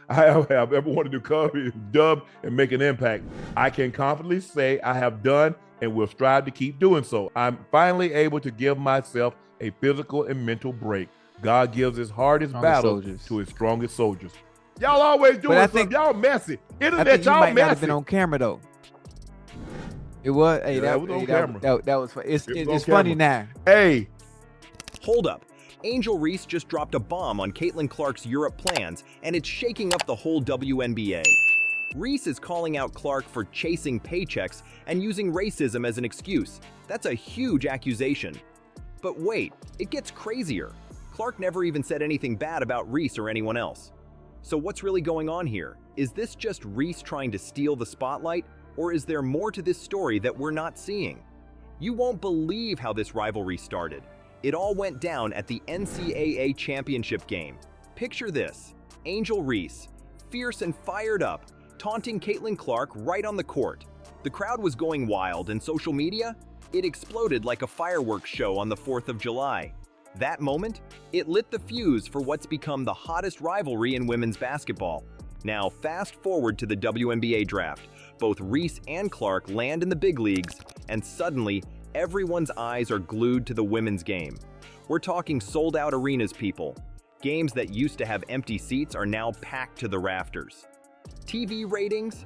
I have ever wanted to come and dub and make an impact. I can confidently say I have done and will strive to keep doing so. I'm finally able to give myself a physical and mental break. God gives his hardest battles to his strongest soldiers. Y'all always doing something. Y'all messy. Internet, y'all might messy. not have been on camera though. It was. Hey, that was on camera. That was. It's funny now. Hey, hold up. Angel Reese just dropped a bomb on Caitlin Clark's Europe plans, and it's shaking up the whole WNBA. Reese is calling out Clark for chasing paychecks and using racism as an excuse. That's a huge accusation. But wait, it gets crazier. Clark never even said anything bad about Reese or anyone else. So what's really going on here? Is this just Reese trying to steal the spotlight, or is there more to this story that we're not seeing? You won't believe how this rivalry started. It all went down at the NCAA championship game. Picture this: Angel Reese, fierce and fired up, taunting Caitlin Clark right on the court. The crowd was going wild, and social media? It exploded like a fireworks show on the 4th of July. That moment, it lit the fuse for what's become the hottest rivalry in women's basketball. Now, fast forward to the WNBA draft. Both Reese and Clark land in the big leagues, and suddenly, everyone's eyes are glued to the women's game. We're talking sold-out arenas, people. Games that used to have empty seats are now packed to the rafters. TV ratings?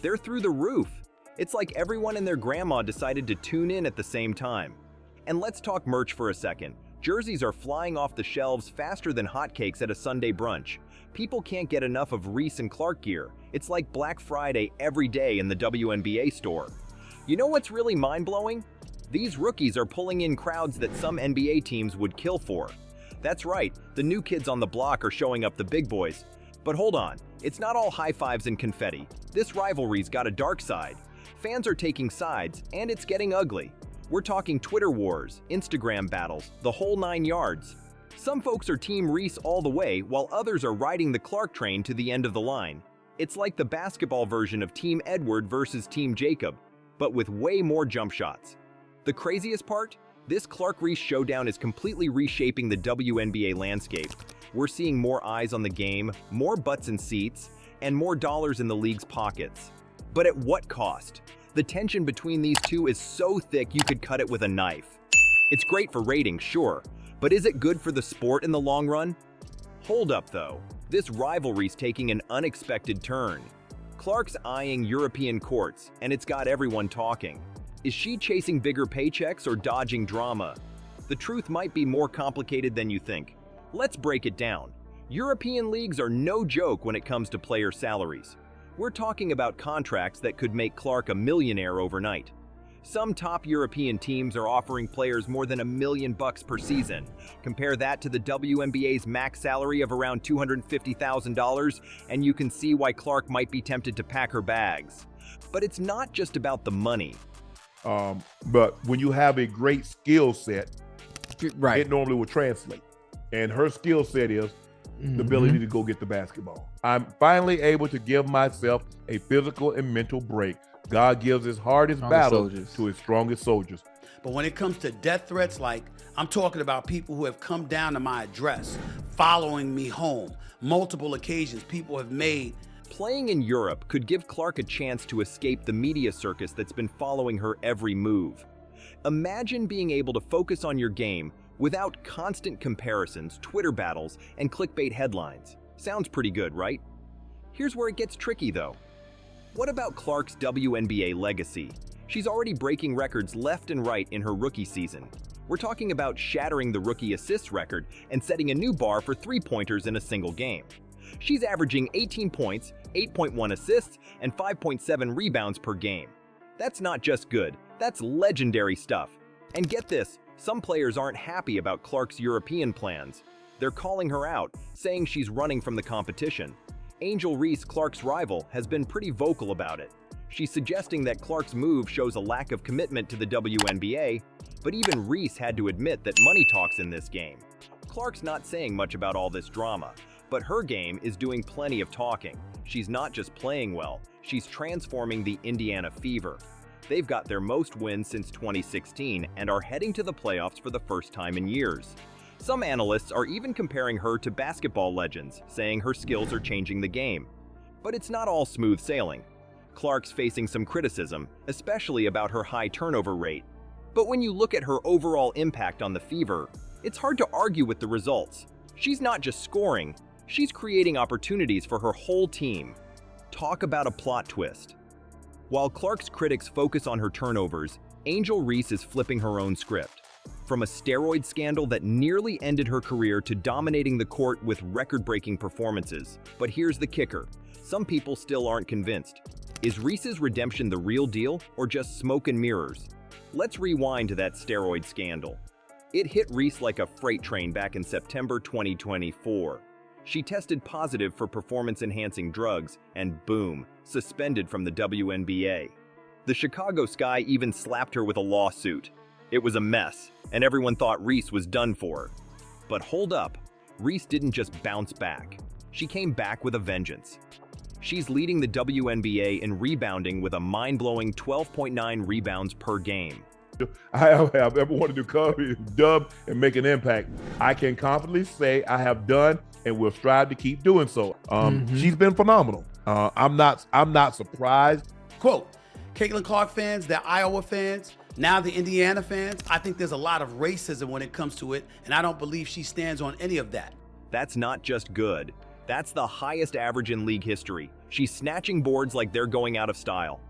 They're through the roof. It's like everyone and their grandma decided to tune in at the same time. And let's talk merch for a second. Jerseys are flying off the shelves faster than hotcakes at a Sunday brunch. People can't get enough of Reese and Clark gear. It's like Black Friday every day in the WNBA store. You know what's really mind-blowing? These rookies are pulling in crowds that some NBA teams would kill for. That's right, the new kids on the block are showing up the big boys. But hold on, it's not all high fives and confetti. This rivalry's got a dark side. Fans are taking sides, and it's getting ugly. We're talking Twitter wars, Instagram battles, the whole 9 yards. Some folks are Team Reese all the way, while others are riding the Clark train to the end of the line. It's like the basketball version of Team Edward versus Team Jacob, but with way more jump shots. The craziest part? This Clark-Reese showdown is completely reshaping the WNBA landscape. We're seeing more eyes on the game, more butts in seats, and more dollars in the league's pockets. But at what cost? The tension between these two is so thick you could cut it with a knife. It's great for ratings, sure, but is it good for the sport in the long run? Hold up though, this rivalry's taking an unexpected turn. Clark's eyeing European courts, and it's got everyone talking. Is she chasing bigger paychecks or dodging drama? The truth might be more complicated than you think. Let's break it down. European leagues are no joke when it comes to player salaries. We're talking about contracts that could make Clark a millionaire overnight. Some top European teams are offering players more than $1 million per season. Compare that to the WNBA's max salary of around $250,000, and you can see why Clark might be tempted to pack her bags. But it's not just about the money. But when you have a great skill set, right, it normally will translate. And her skill set is the ability to go get the basketball. I'm finally able to give myself a physical and mental break. God gives his hardest battles to his strongest soldiers. But when it comes to death threats, like I'm talking about people who have come down to my address, following me home, multiple occasions people have made. Playing in Europe could give Clark a chance to escape the media circus that's been following her every move. Imagine being able to focus on your game without constant comparisons, Twitter battles, and clickbait headlines. Sounds pretty good, right? Here's where it gets tricky though. What about Clark's WNBA legacy? She's already breaking records left and right in her rookie season. We're talking about shattering the rookie assists record and setting a new bar for three-pointers in a single game. She's averaging 18 points, 8.1 assists, and 5.7 rebounds per game. That's not just good, that's legendary stuff. And get this, some players aren't happy about Clark's European plans. They're calling her out, saying she's running from the competition. Angel Reese, Clark's rival, has been pretty vocal about it. She's suggesting that Clark's move shows a lack of commitment to the WNBA, but even Reese had to admit that money talks in this game. Clark's not saying much about all this drama, but her game is doing plenty of talking. She's not just playing well, she's transforming the Indiana Fever. They've got their most wins since 2016 and are heading to the playoffs for the first time in years. Some analysts are even comparing her to basketball legends, saying her skills are changing the game. But it's not all smooth sailing. Clark's facing some criticism, especially about her high turnover rate. But when you look at her overall impact on the Fever, it's hard to argue with the results. She's not just scoring, she's creating opportunities for her whole team. Talk about a plot twist. While Clark's critics focus on her turnovers, Angel Reese is flipping her own script. From a steroid scandal that nearly ended her career to dominating the court with record-breaking performances. But here's the kicker. Some people still aren't convinced. Is Reese's redemption the real deal or just smoke and mirrors? Let's rewind to that steroid scandal. It hit Reese like a freight train back in September 2024. She tested positive for performance-enhancing drugs and boom, suspended from the WNBA. The Chicago Sky even slapped her with a lawsuit. It was a mess, and everyone thought Reese was done for. But hold up, Reese didn't just bounce back. She came back with a vengeance. She's leading the WNBA in rebounding with a mind-blowing 12.9 rebounds per game. I have ever wanted to come, dub, and make an impact. I can confidently say I have done and will strive to keep doing so. She's been phenomenal. I'm not surprised. Quote, Caitlin Clark fans, the Iowa fans, now the Indiana fans, I think there's a lot of racism when it comes to it, and I don't believe she stands on any of that. That's not just good. That's the highest average in league history. She's snatching boards like they're going out of style.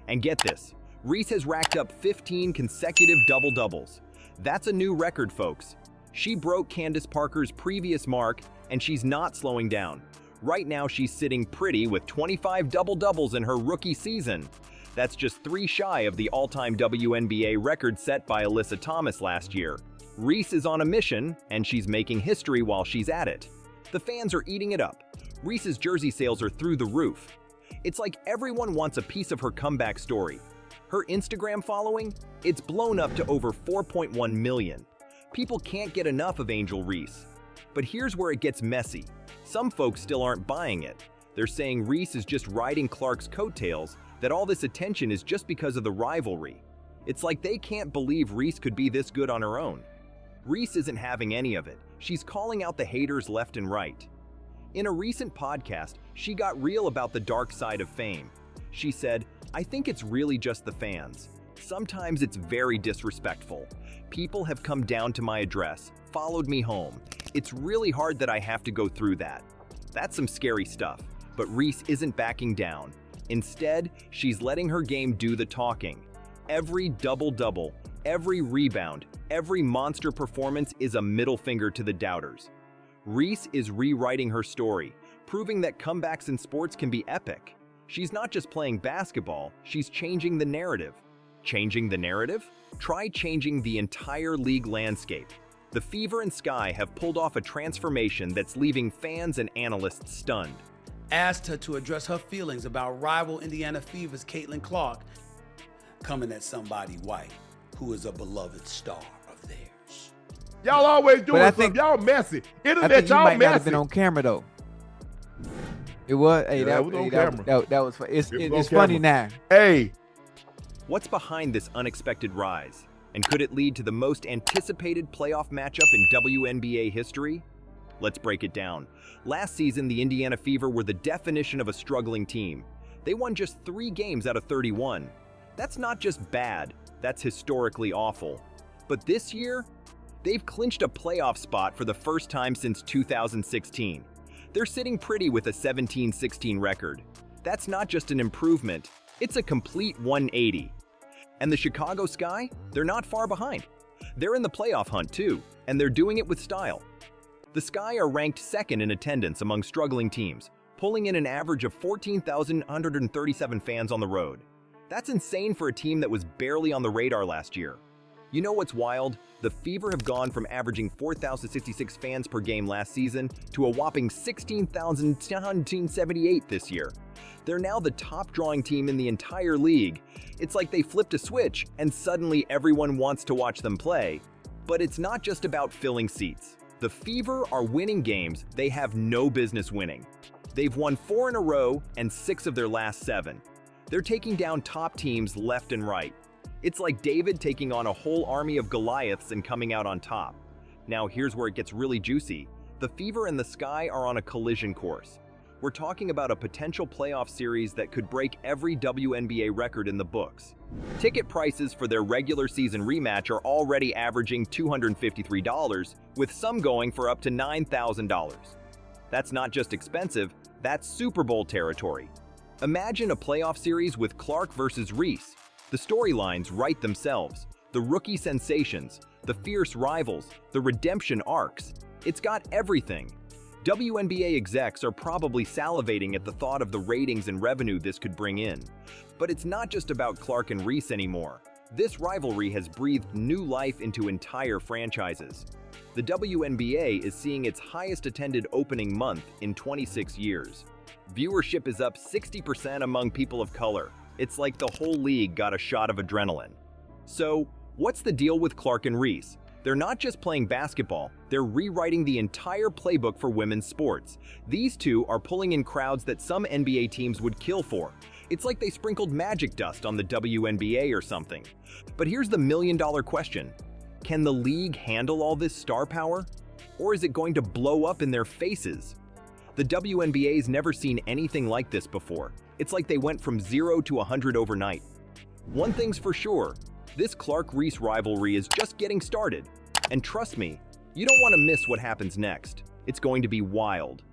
And get this, Reese has racked up 15 consecutive double-doubles. That's a new record, folks. She broke Candace Parker's previous mark, and she's not slowing down. Right now, she's sitting pretty with 25 double-doubles in her rookie season. That's just 3 shy of the all-time WNBA record set by Alyssa Thomas last year. Reese is on a mission, and she's making history while she's at it. The fans are eating it up. Reese's jersey sales are through the roof. It's like everyone wants a piece of her comeback story. Her Instagram following? It's blown up to over 4.1 million. People can't get enough of Angel Reese. But here's where it gets messy. Some folks still aren't buying it. They're saying Reese is just riding Clark's coattails, that all this attention is just because of the rivalry. It's like they can't believe Reese could be this good on her own. Reese isn't having any of it. She's calling out the haters left and right. In a recent podcast, she got real about the dark side of fame. She said, "I think it's really just the fans. Sometimes it's very disrespectful. People have come down to my address, followed me home. It's really hard that I have to go through that." That's some scary stuff, but Reese isn't backing down. Instead, she's letting her game do the talking. Every double-double, every rebound, every monster performance is a middle finger to the doubters. Reese is rewriting her story, proving that comebacks in sports can be epic. She's not just playing basketball, she's changing the narrative. Changing the narrative? Try changing the entire league landscape. The Fever and Sky have pulled off a transformation that's leaving fans and analysts stunned. Asked her to address her feelings about rival Indiana Fever's Caitlin Clark coming at somebody white who is a beloved star of theirs. Y'all always doing I something. think- Y'all messy. I Internet, think you y'all might not have messy. been on camera though. It was. Hey, Yeah, that it was on hey, camera. that was. It's It was it's on funny camera. now. Hey, What's behind this unexpected rise? And could it lead to the most anticipated playoff matchup in WNBA history? Let's break it down. Last season, the Indiana Fever were the definition of a struggling team. They won just 3 games out of 31. That's not just bad, that's historically awful. But this year, they've clinched a playoff spot for the first time since 2016. They're sitting pretty with a 17-16 record. That's not just an improvement, it's a complete 180. And the Chicago Sky? They're not far behind. They're in the playoff hunt too, and they're doing it with style. The Sky are ranked second in attendance among struggling teams, pulling in an average of 14,137 fans on the road. That's insane for a team that was barely on the radar last year. You know what's wild? The Fever have gone from averaging 4,066 fans per game last season to a whopping 16,278 this year. They're now the top drawing team in the entire league. It's like they flipped a switch and suddenly everyone wants to watch them play. But it's not just about filling seats. The Fever are winning games they have no business winning. They've won 4 in a row and 6 of their last 7. They're taking down top teams left and right. It's like David taking on a whole army of Goliaths and coming out on top. Now here's where it gets really juicy. The Fever and the Sky are on a collision course. We're talking about a potential playoff series that could break every WNBA record in the books. Ticket prices for their regular season rematch are already averaging $253, with some going for up to $9,000. That's not just expensive, that's Super Bowl territory. Imagine a playoff series with Clark versus Reese. The storylines write themselves. The rookie sensations, the fierce rivals, the redemption arcs. It's got everything. WNBA execs are probably salivating at the thought of the ratings and revenue this could bring in. But it's not just about Clark and Reese anymore. This rivalry has breathed new life into entire franchises. The WNBA is seeing its highest attended opening month in 26 years. Viewership is up 60% among people of color. It's like the whole league got a shot of adrenaline. So, what's the deal with Clark and Reese? They're not just playing basketball, they're rewriting the entire playbook for women's sports. These two are pulling in crowds that some NBA teams would kill for. It's like they sprinkled magic dust on the WNBA or something. But here's the million-dollar question. Can the league handle all this star power? Or is it going to blow up in their faces? The WNBA's never seen anything like this before. It's like they went from 0 to 100 overnight. One thing's for sure, this Clark-Reese rivalry is just getting started. And trust me, you don't want to miss what happens next. It's going to be wild.